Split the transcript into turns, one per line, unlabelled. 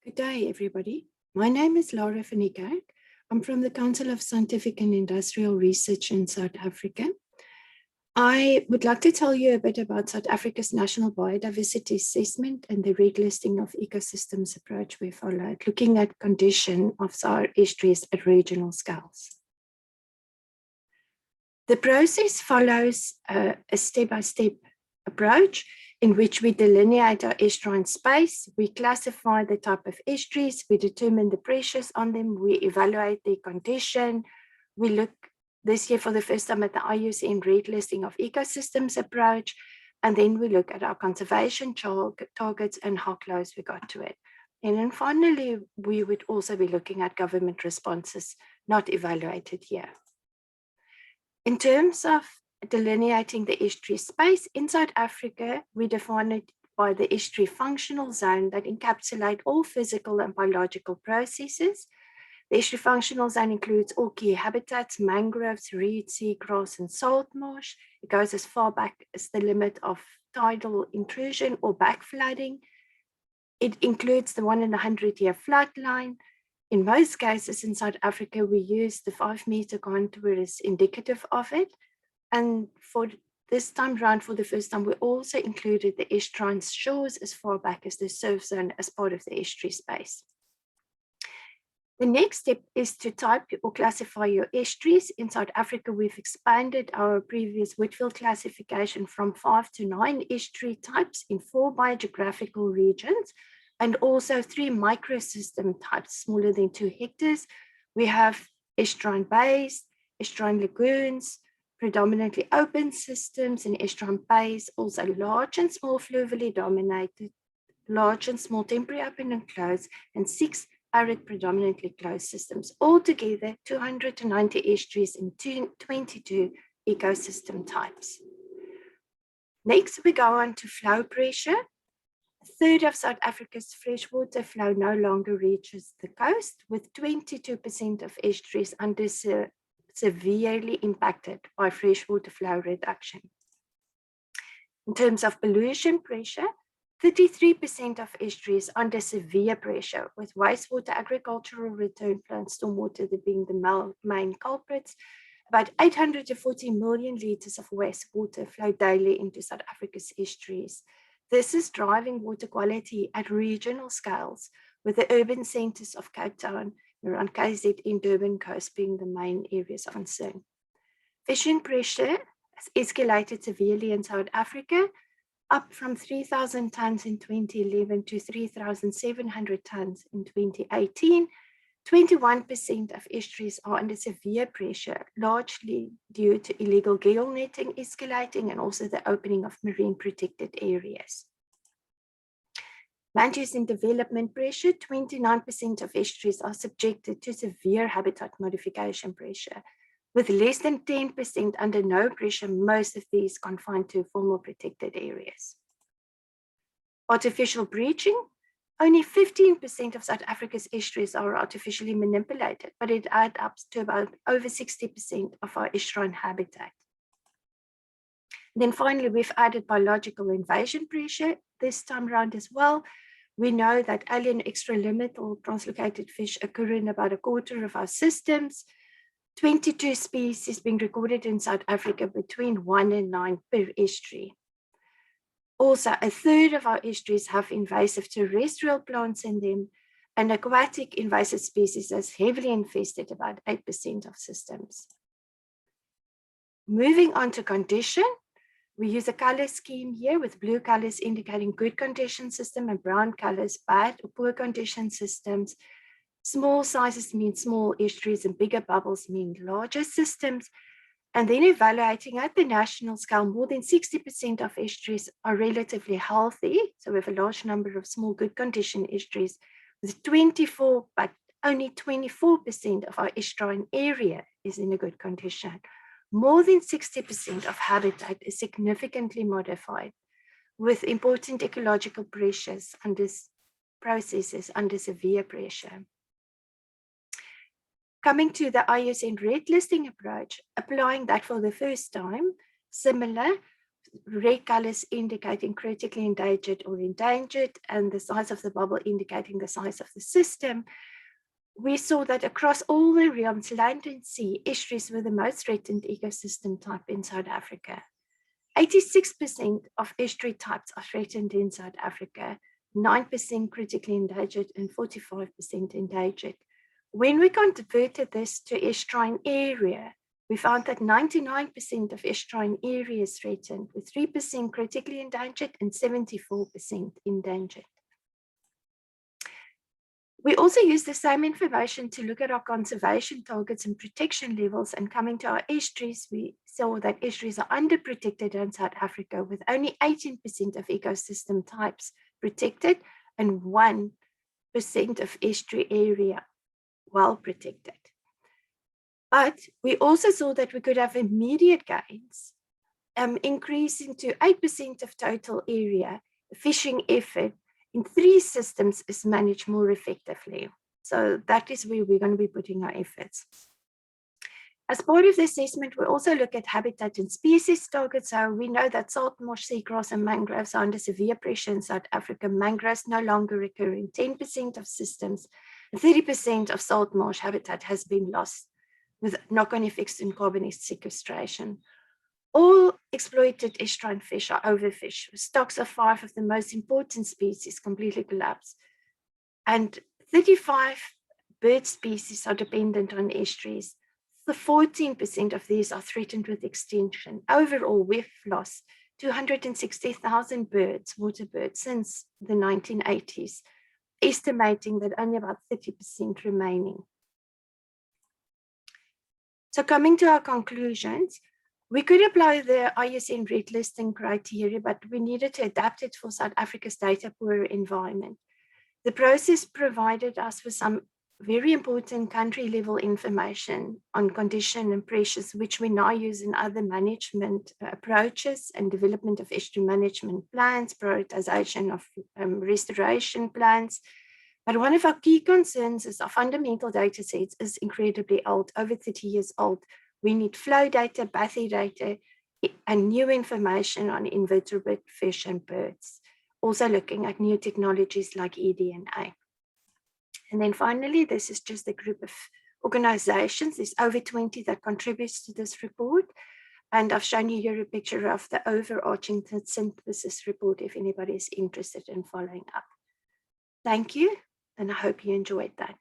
Good day, everybody. My name is Lara van Niekerk. I'm from the Council of Scientific and Industrial Research in South Africa. I would like to tell you a bit about South Africa's National Biodiversity Assessment and the Redlisting of Ecosystems approach we followed, looking at condition of our estuaries at regional scales. The process follows a step-by-step approach in which we delineate our estuarine space, we classify the type of estuaries, we determine the pressures on them, we evaluate their condition, we look this year for the first time at the IUCN Redlisting of Ecosystems approach, and then we look at our conservation targets and how close we got to it. And then finally, we would also be looking at government responses not evaluated here. In terms of delineating the estuary space in South Africa, we define it by the estuary functional zone that encapsulate all physical and biological processes. The estuary functional zone includes all key habitats, mangroves, reed, seagrass, and salt marsh. It goes as far back as the limit of tidal intrusion or backflooding. It includes the 1 in a 100-year flood line. In most cases in South Africa, we use the 5-meter contour as indicative of it. And for this time around, for the first time, we also included the estuarine shores as far back as the surf zone as part of the estuary space. The next step is to type or classify your estuaries. In South Africa, we've expanded our previous Whitfield classification from 5 to 9 estuary types in 4 biogeographical regions, and also 3 microsystem types smaller than 2 hectares. We have estuarine bays, estuarine lagoons, predominantly open systems, and estuarine bays, also large and small fluvially dominated, large and small temporary open and closed, and 6 arid predominantly closed systems. Altogether, 290 estuaries in 22 ecosystem types. Next, we go on to flow pressure. A third of South Africa's freshwater flow no longer reaches the coast, with 22% of estuaries under severely impacted by freshwater flow reduction. In terms of pollution pressure, 33% of estuaries under severe pressure, with wastewater, agricultural return flow, and stormwater being the main culprits. About 840 million litres of wastewater flow daily into South Africa's estuaries. This is driving water quality at regional scales, with the urban centres of Cape Town around KZN, Durban coast being the main areas of concern. Fishing pressure has escalated severely in South Africa, up from 3,000 tonnes in 2011 to 3,700 tonnes in 2018. 21% of estuaries are under severe pressure, largely due to illegal gill netting escalating and also the opening of marine protected areas. Land use and development pressure, 29% of estuaries are subjected to severe habitat modification pressure, with less than 10% under no pressure, most of these confined to formal protected areas. Artificial breaching, only 15% of South Africa's estuaries are artificially manipulated, but it adds up to about over 60% of our estuarine habitat. And then finally, we've added biological invasion pressure this time around as well. We know that alien extralimital translocated fish occur in about a quarter of our systems. 22 species being recorded in South Africa, between 1 and 9 per estuary. Also, a third of our estuaries have invasive terrestrial plants in them, and aquatic invasive species has heavily infested about 8% of systems. Moving on to condition, we use a color scheme here with blue colors indicating good condition system and brown colors bad or poor condition systems. Small sizes mean small estuaries and bigger bubbles mean larger systems. And then evaluating at the national scale, more than 60% of estuaries are relatively healthy. So we have a large number of small good condition estuaries with 24, but only 24% of our estuarine area is in a good condition. More than 60% of habitat is significantly modified, with important ecological pressures under processes under severe pressure. Coming to the IUCN Redlisting approach, applying that for the first time, similar, red colors indicating critically endangered or endangered, and the size of the bubble indicating the size of the system, we saw that across all the realms, land and sea, estuaries were the most threatened ecosystem type in South Africa. 86% of estuary types are threatened in South Africa, 9% critically endangered, and 45% endangered. When we converted this to estuarine area, we found that 99% of estuarine area is threatened, with 3% critically endangered and 74% endangered. We also use the same information to look at our conservation targets and protection levels, and coming to our estuaries, we saw that estuaries are underprotected in South Africa, with only 18% of ecosystem types protected and 1% of estuary area well protected. But we also saw that we could have immediate gains, increasing to 8% of total area. The fishing effort in 3 systems is managed more effectively. So that is where we're going to be putting our efforts. As part of the assessment, we also look at habitat and species targets. So we know that salt marsh, seagrass, and mangroves are under severe pressure in South Africa. Mangroves no longer occur in 10% of systems, and 30% of salt marsh habitat has been lost, with knock-on effects in carbon sequestration. All exploited estuarine fish are overfished, with stocks of 5 of the most important species completely collapsed. And 35 bird species are dependent on estuaries. The 14% of these are threatened with extinction. Overall, we've lost 260,000 birds, water birds, since the 1980s, estimating that only about 30% remaining. So coming to our conclusions, we could apply the IUCN Redlisting criteria, but we needed to adapt it for South Africa's data-poor environment. The process provided us with some very important country-level information on condition and pressures, which we now use in other management approaches and development of estuary management plans, prioritization of restoration plans. But one of our key concerns is our fundamental data sets is incredibly old, over 30 years old. We need flow data, bathy data, and new information on invertebrate fish and birds. Also looking at new technologies like eDNA. And then finally, this is just a group of organizations. There's over 20 that contributes to this report. And I've shown you here a picture of the overarching synthesis report if anybody is interested in following up. Thank you, and I hope you enjoyed that.